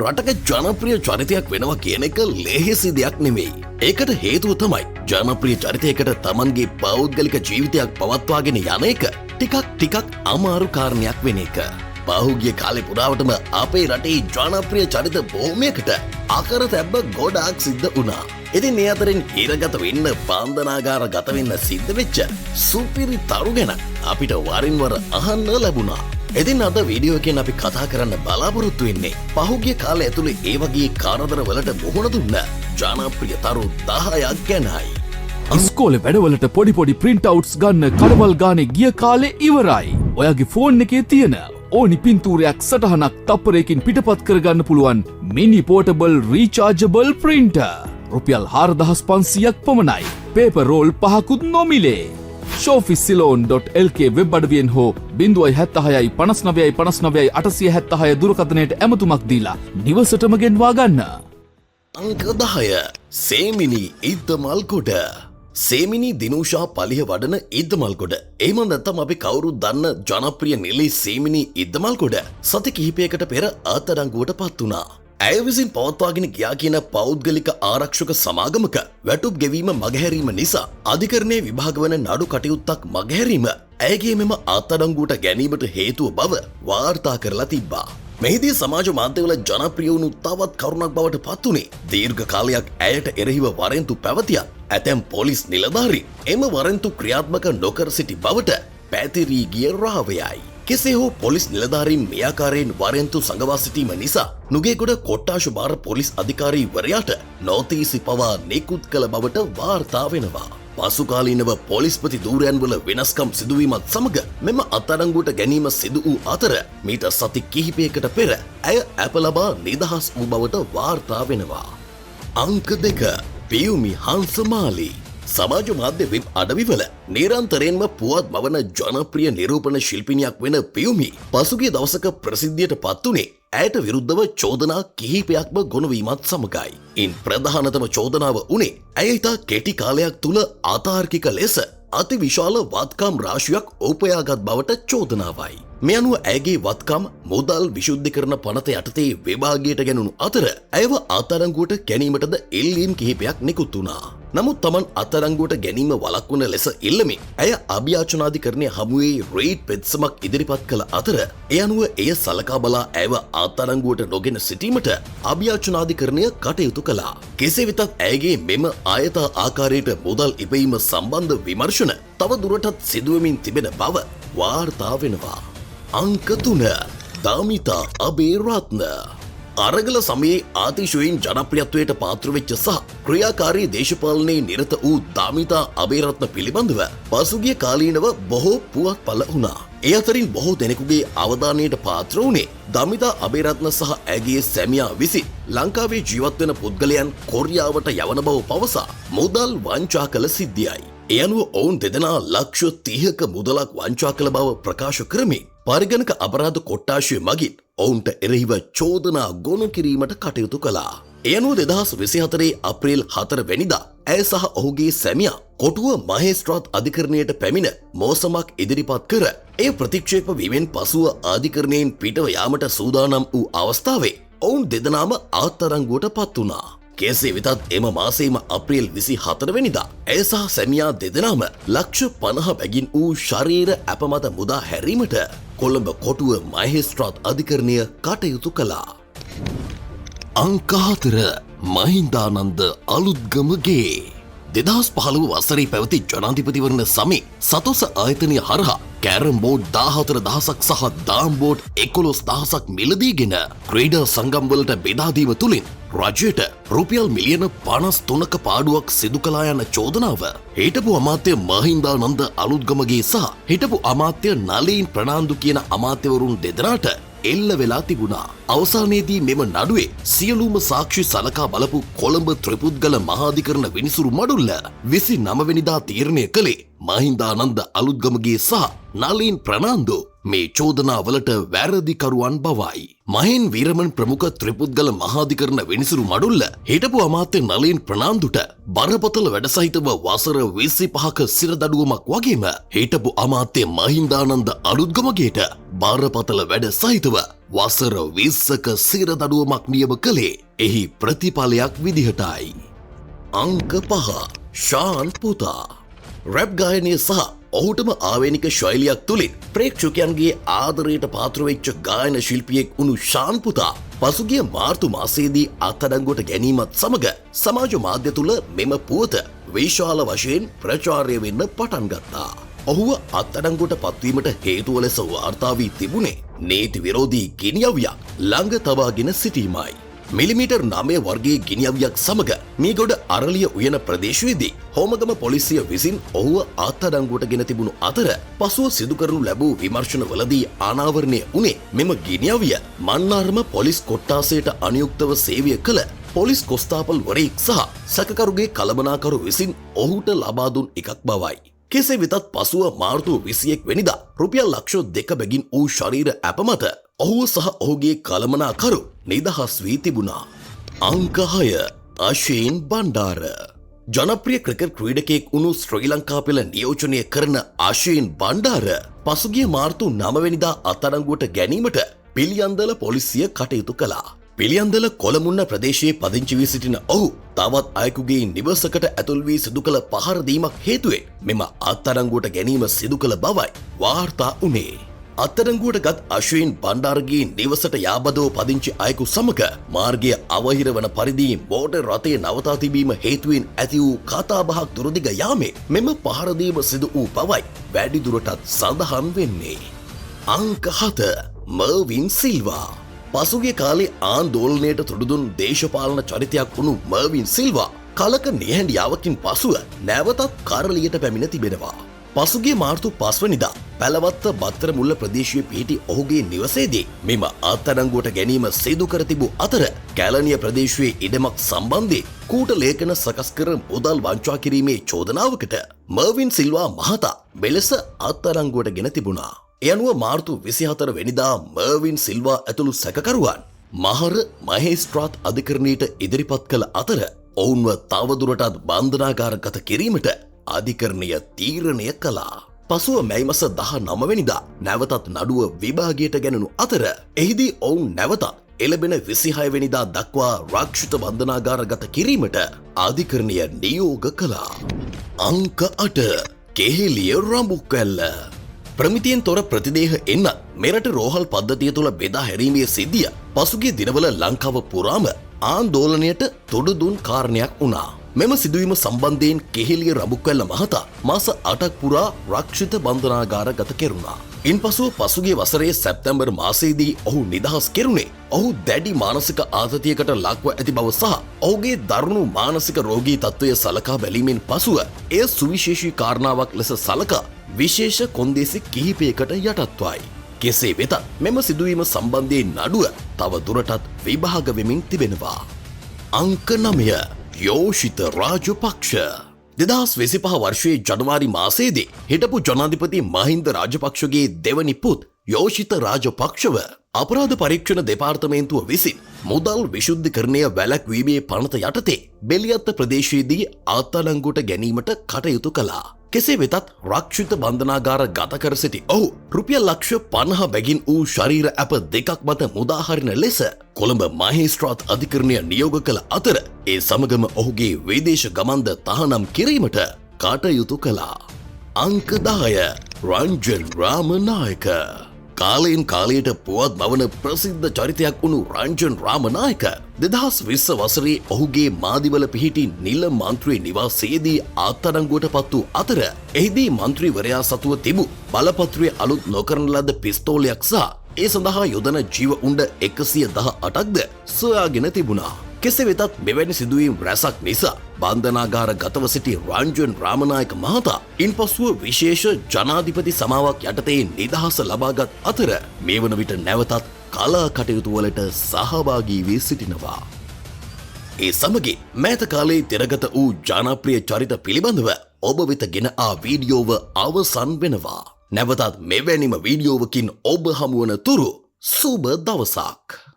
රටක ජනප්‍රිය චරිතයක් වෙනවා කියන එක ලේසිසි දෙයක් නෙමෙයි. ඒකට හේතුව තමයි ජනප්‍රිය චරිතයකට Tamanගේ පෞද්ගලික ජීවිතයක් පවත්වාගෙන යන එක ටිකක් අමාරු කාරණයක් වෙන එක. පහුගිය කාලේ පුරාවටම අපේ රටේ ජනප්‍රිය චරිත බොහොමයකට අකරතැබ්බ ගොඩාක් සිද්ධ වුණා. ඉතින් මේ අතරින් හිරගත වෙන්න බන්ධනාගාර ගත වෙන්න සිද්ධ වෙච්ච සුපිරි තරු ගැන අපිට වරින් වර අහන්න ලැබුණා. ඉතින් අද වීඩියෝ එකෙන් අපි කතා කරන්න බලාපොරොත්තු වෙන්නේ පහුගිය කාලය ඇතුලේ ඒ වගේ කාරදර වලට මුහුණ දුන්න ජනප්‍රිය තරු 10ක් ගැනයි. ඉස්කෝලේ වැඩවලට පොඩි ප්‍රින්ට් අවුට්ස් ගන්න කඩවල් ගානේ ගිය කාලේ ඉවරයි. ඔයාගේ ෆෝන් එකේ තියෙන ඕනි පින්තූරයක් සටහනක් තප්පරයකින් පිටපත් කරගන්න පුළුවන් මිනි පෝටබල් රීචාර්ජබල් printer. රුපියල් 4500ක් පමණයි. පේපර් රෝල් 5කුත් නොමිලේ. showfishceylon.lk වෙබ් අඩවියෙන් හෝ 076 59 59 876 දුරකථනයට ඇමතුමක් දීලා නිවසටම ගෙන්වා ගන්න. අංක 10 සේමිනි ඉද්දමල්ගොඩ. සේමිනි දිනුෂා පලිය වඩන ඉද්දමල්ගොඩ. එහෙම නැත්නම් අපි කවුරුත් දන්න ජනප්‍රිය නිලී සේමිනි ඉද්දමල්ගොඩ සති කිහිපයකට පෙර අත්අඩංගුවට පත් වුණා. ඇය විසින් පවත්වාගෙන ගියා කියන පෞද්ගලික ආරක්ෂක සමාගමක වැටුප් ගෙවීම මගහැරීම නිසා අධිකරණයේ විභාග වන නඩු කටයුත්තක් මගහැරීම ඇයගේ මෙම අත්අඩංගුවට ගැනීමට හේතුව බව වාර්තා කරලා තිබ්බා. මෙහිදී සමාජ මාධ්‍යවල ජනප්‍රිය වුණු තවත් කරුණක් බවට පත් වුණේ දීර්ඝ කාලයක් ඇයට එරෙහිව වරෙන්තු පැවතියත් ඇතැම් පොලිස් නිලධාරීන් එම වරෙන්තු ක්‍රියාත්මක නොකර සිටි බවට පැතිරී ගිය රාවයයි. කෙසේ හෝ පොලිස් නිලධාරීන් මේ ආකාරයෙන් වරෙන්තු සංගවා සිටීම නිසා නුගේගොඩ කොට්ටාශ භාර පොලිස් අධිකාරීවරයාට නෝතීසි පවා නිකුත් කළ බවට වාර්තා වෙනවා. පසුකාලීනව පොලිස්පති ධූරයන් වල වෙනස්කම් සිදුවීමත් සමග මෙම අත්අඩංගුවට ගැනීම සිදු වූ අතර මීට සති කිහිපයකට පෙර ඇය අප ලබා නිදහස් වූ බවට වාර්තා වෙනවා. අංක 2 පියුමි හංසමාලි. සමාජ මාධ්‍ය වෙබ් අඩවිවල නිරන්තරයෙන්ම පුවත් මවන ජනප්‍රිය නිරූපණ ශිල්පිනියක් වෙන පියුමි පසුගිය දවසක ප්‍රසිද්ධියට පත් වුණේ ඇයට විරුද්ධව චෝදනා කිහිපයක්ම ගොනුවීමත් සමගයි. ඉන් ප්‍රධානතම චෝදනාව වුණේ ඇය ඉතා කෙටි කාලයක් තුල අතාර්කික ලෙස අති විශාල වත්කම් රාශියක් උපයාගත් බවට චෝදනාවයි. මේ අනුව ඇයගේ වත්කම් මුදල් විශුද්ධිකරණ පනත යටතේ විභාගයට ගැනුණු අතර ඇයව අත්අඩංගුවට ගැනීමටද ඉල්ලීම් කිහිපයක් නිකුත් වුණා. නමුත් Taman අත්අඩංගුවට ගැනීම වළක්වන ලෙස ඉල්ලමින් ඇය අභියාචනාධිකරණය හමුවේ රේඩ් පෙත්සමක් ඉදිරිපත් කළ අතර ඒ අනුව එය සලකා බලා ඇයව අත්අඩංගුවට නොගෙන සිටීමට අභියාචනාධිකරණය කටයුතු කළා. කෙසේ වෙතත් ඇයගේ මෙම ආයත ආකාරයට මුදල් ඉපයීම සම්බන්ධ විමර්ශන තව දුරටත් සිදුවමින් තිබෙන බව වාර්තා වෙනවා. අංක 3 දාමිතා අබේරත්න. අරගල සමයේ ආතිශයින් ජනප්‍රියත්වයට පාත්‍ර වෙච්ච සහ ක්‍රියාකාරී දේශපාලනයේ නිරත වූ දාමිතා අබේරත්න පිළිබඳව පසුගිය කාලීනව බොහෝ පුවත් පළ වුණා. ඒ අතරින් බොහෝ දෙනෙකුගේ අවධානයට පාත්‍ර වුණේ දාමිතා අබේරත්න සහ ඇගේ සැමියා විසින් ලංකාවේ ජීවත් වෙන පුද්ගලයන් කොරියාවට යවන බව පවසා මුදල් වංචා කළ සිද්ධියයි. ඒ අනුව ඔවුන් දෙදෙනා ලක්ෂ 30ක මුදලක් වංචා කළ බව ප්‍රකාශ කරමින් පරිගණක අපරාධ කොට්ටාශය මගින් ඔවුන්ට එරෙහිව චෝදනා ගොනු කිරීමට කටයුතු කළා. ඒ අනුව 2024 අප්‍රේල් 4 වැනිදා ඇය සහ ඔහුගේ සැමියා කොටුව මහේස්ත්‍රාත් අධිකරණයට පැමිණ මෝසමක් ඉදිරිපත් කර එය ප්‍රතික්ෂේප වීමෙන් පසුව අධිකරණයෙන් පිටව යාමට සූදානම් වූ අවස්ථාවේ ඔවුන් දෙදෙනාම අත්අඩංගුවට පත් වුණා. කෙසේ වෙතත් එම මාසයේම අප්‍රේල් 24 වෙනිදා ඇය සහ සැමියා දෙදෙනාම ලක්ෂ 50 බැගින් වූ ශරීර අප මත මුදා හැරීමට කොළඹ කොටුව මහේස්ත්‍රාත් අධිකරණය කටයුතු කළා. අංක 4 මහින්දානන්ද අලුත්ගමගේ. 2015 වසරේ පැවති ජනාධිපතිවරණ සමයේ සතොස ආයතනය හරහා කැරම් බෝඩ් 14000ක් සහ දාම් බෝඩ් 11000ක් මිලදීගෙන ක්‍රීඩා සංගම්වලට බෙදා දීම තුලින් රජයට රුපියල් මිලියන 53ක පාඩුවක් සිදු කළා යන චෝදනාව හිටපු අමාත්‍ය මහින්දානන්ද අලුත්ගමගේ සහ හිටපු අමාත්‍ය නලීන් ප්‍රනාන්දු කියන අමාත්‍යවරුන් දෙදෙනාට එල්ල වෙලා තිබුණා. අවසානයේදී මෙම නඩුවේ සියලුම සාක්ෂි සලකා බලපු කොළඹ ත්‍රිපුද්ගල මහාධිකරණ විනිසුරු මඩුල්ල 29 වෙනිදා තීරණය කළේ මහින්දානන්ද අලුත්ගමගේ සහ නලීන් ප්‍රනාන්දු මේ චෝදනාවලට වැරදිකරුවන් බවයි. මහින් වීරමන් ප්‍රමුඛ ත්‍රිපුද්ගල මහාධිකරණ විනිසුරු මඩුල්ල හිටපු අමාත්‍ය නලින් ප්‍රනාන්දුට බරපතල වැඩ සහිතව වසර 25ක සිරදඩුවමක් වගේම හිටපු අමාත්‍ය මහින්දානන්ද අලුත්ගමගේට බරපතල වැඩ සහිතව වසර 20ක සිරදඩුවමක් නියම කළේ එහි ප්‍රතිඵලයක් විදිහටයි. අංක 5 ශාන් පුතා රැප් ගායනය සහ ඔහුටම ආවේනික ශෛලියක් තුළින් ප්‍රේක්ෂකයන්ගේ ආදරයට පාත්‍ර වෙච්ච ගායන ශිල්පියෙක් වුණු ශාන් පුතා පසුගිය මාර්තු මාසයේදී අත්අඩංගුවට ගැනීමත් සමග සමාජ මාධ්‍ය තුළ මෙම පුවත විශාල වශයෙන් ප්‍රචාරය වෙන්න පටන් ගත්තා. ඔහුව අත්අඩංගුවට පත්වීමට හේතුව ලෙස වාර්තා වී තිබුණේ නීති විරෝධී ගිනිඅවියක් ළඟ තබාගෙන සිටීමයි. මිලිමීටර් 9 වර්ගයේ ගිනිඅවියක් සමග මීගොඩ අරලිය උයන ප්‍රදේශයේදී හෝමගම පොලිසිය විසින් ඔහුව අත්අඩංගුවට ගෙන තිබුණු අතර පසුව සිදු කරනු ලැබූ විමර්ශනවලදී අනාවරණය වුණේ මෙම ගිනිඅවිය මන්නාරම පොලිස් කොට්ටාසයට අනුයුක්තව සේවය කළ පොලිස් කොස්තාපල් වරයෙක් සහ සැකකරුගේ කළමනාකරු විසින් ඔහුට ලබා දුන් එකක් බවයි. කෙසේ වෙතත් පසුව මාර්තු 21 වෙනිදා රුපියල් ලක්ෂ 2 බැගින් වූ ශරීර ඇප මත ඔහුව සහ ඔහුගේ කළමනාකරු නිදහස් වී තිබුණා. අංක 6 අශීන් බණ්ඩාර ජනප්‍රිය ක්‍රිකට් ක්‍රීඩකයෙක් වුණු ශ්‍රී ලංකා පෙළ නියෝජනය කරන අශීන් බණ්ඩාර පසුගිය මාර්තු 9 වෙනිදා අත්අඩංගුවට ගැනීමට පිළියන්දල පොලිසිය කටයුතු කළා. පිළියන්දල කොළමුන්න ප්‍රදේශයේ පදිංචි වී සිටින ඔහු තවත් අයෙකුගේ නිවසකට ඇතුල් වී සිදු කළ පහර දීමක් හේතුවෙන් මෙම අත්අඩංගුවට ගැනීම සිදු කළ බවයි වාර්තා වුණේ. අත්අඩංගුවට ගත් අශ්වින් බණ්ඩාරගේ නිවසට යාබදව පදිංචි අයෙකු සමග මාර්ගය අවහිර වන පරිදි මෝටර් රථය නවතා තිබීම හේතුවෙන් ඇති වූ කතාබහක් දුරදිග යාමේ මෙම පහර දීම සිදු වූ බවයි වැඩිදුරටත් සඳහන් වෙන්නේ. අංක 7 මර්වින් සිල්වා පසුගිය කාලේ ආන්දෝලනයට තුඩුදුන් දේශපාලන චරිතයක් වුණු මර්වින් සිල්වා කලක නිහඬියාවකින් පසුව නැවතත් කරලියට පැමිණ තිබෙනවා. පසුගිය මාර්තු 5 වෙනිදා පැලවත්ත බත්තර මුල්ල ප්‍රදේශයේ පිහිටි ඔහුගේ නිවසේදී මෙම අත්අඩංගුවට ගැනීම සිදු කර තිබූ අතර කැලණිය ප්‍රදේශයේ ඉඩමක් සම්බන්ධයෙන් කූට ලේඛන සකස් කර මුදල් වංචා කිරීමේ චෝදනාවකට මර්වින් සිල්වා මහතා මෙලෙස අත්අඩංගුවට ගෙන තිබුණා. ඒ අනුව මාර්තු 24 වෙනිදා මර්වින් සිල්වා ඇතුළු සැකකරුවන් මහර මහේස්ත්‍රාත් අධිකරණයට ඉදිරිපත් කළ අතර ඔවුන්ව තවදුරටත් බන්ධනාගාරගත කිරීමට අධිකරණය තීරණය කළා. පසුව මැයි මස 19 වෙනිදා නැවතත් නඩුව විභාගයට ගැනුණු අතර එහිදී ඔවුන් නැවතත් එළබෙන 26 වෙනිදා දක්වා රක්ෂිත බන්ධනාගාරගත කිරීමට අධිකරණය නියෝග කළා. අංක 8 කෙහෙලිය රඹුකැල්ල ප්‍රමිතියෙන් තොර ප්‍රතිදේහ එන්න මෙරට රෝහල් පද්ධතිය තුළ බෙදා හැරීමේ සිද්ධිය පසුගිය දිනවල ලංකාව පුරාම ආන්දෝලනයට තොඩු දුන් කාරණයක් වුණා. මෙම සිදුවීම සම්බන්ධයෙන් කෙහෙලිය රඹුකැල්ල මහතා මාස 8ක් පුරා රක්ෂිත බන්ධනාගාරගත කෙරුණා. ඉන්පසුව පසුගිය වසරේ සැප්තැම්බර් මාසයේදී ඔහු නිදහස් කෙරුණේ ඔහු දැඩි මානසික ආතතියකට ලක්ව ඇති බව සහ ඔහුගේ දරුණු මානසික රෝගී තත්ත්වය සලකා බැලීමෙන් පසුව එය සුවිශේෂී කාරණාවක් ලෙස සලකා විශේෂ කොන්දේසි කිහිපයකට යටත්වයි. කෙසේ වෙතත් මෙම සිදුවීම සම්බන්ධයෙන් නඩුව තව දුරටත් විභාග වෙමින් තිබෙනවා. අංක 9 යෝෂිත රාජපක්ෂ 2025 වර්ෂයේ ජනවාරි මාසයේදී හිටපු ජනාධිපති මහින්ද රාජපක්ෂගේ දෙවනි පුත් යෝෂිත රාජපක්ෂව අපරාධ පරීක්ෂණ දෙපාර්තමේන්තුව විසින් මුදල් විශුද්ධිකරණය වැළැක්වීමේ පනත යටතේ බෙලියත්ත ප්‍රදේශයේදී අත්අඩංගුවට ගැනීමට කටයුතු කළා. කෙසේ වෙතත් රක්ෂිත බන්ධනාගාර ගත කර සිටි ඔහු රුපියල් ලක්ෂ 50 බැගින් වූ ශරීර ඇප දෙකක් මත මුදාහරින ලෙස කොළඹ මහේස්ත්‍රාත් අධිකරණය නියෝග කළ අතර ඒ සමගම ඔහුගේ විදේශ ගමන්ද තහනම් කිරීමට කටයුතු කළා. අංක 10 රංජන් රාමනායක කාලයෙන් කාලයට පුවත් මවන ප්‍රසිද්ධ චරිතයක් වුණු රංජන් රාමනායක 2020 වසරේ ඔහුගේ මාදිවල පිහිටි නිල මන්ත්‍රී නිවාසයේදී අත්අඩංගුවට පත් වූ අතර එහිදී මන්ත්‍රීවරයා සතුව තිබූ බලපත්‍රයේ අලුත් නොකරන ලද පිස්තෝලයක් සහ ඒ සඳහා යොදන ජීව උණ්ඩ 118ක්ද සොයාගෙන තිබුණා. කෙසේ වෙතත් මෙවැනි සිදුවීම් රැසක් නිසා බන්ධනාගාර ගතව සිටි රංජන් රාමනායක මහතා ඉන්පසුව විශේෂ ජනාධිපති සමාවක් යටතේ නිදහස ලබාගත් අතර මේ වන විට නැවතත් කලා කටයුතු වලට සහභාගී වී සිටිනවා. ඒ සමගින් මෑත කාලයේ තිරගත වූ ජනප්‍රිය චරිත පිළිබඳව ඔබ වෙත ගෙන ආ වීඩියෝව අවසන් වෙනවා. නැවතත් මෙවැනිම වීඩියෝවකින් ඔබ හමුවන තුරු සුබ දවසක්.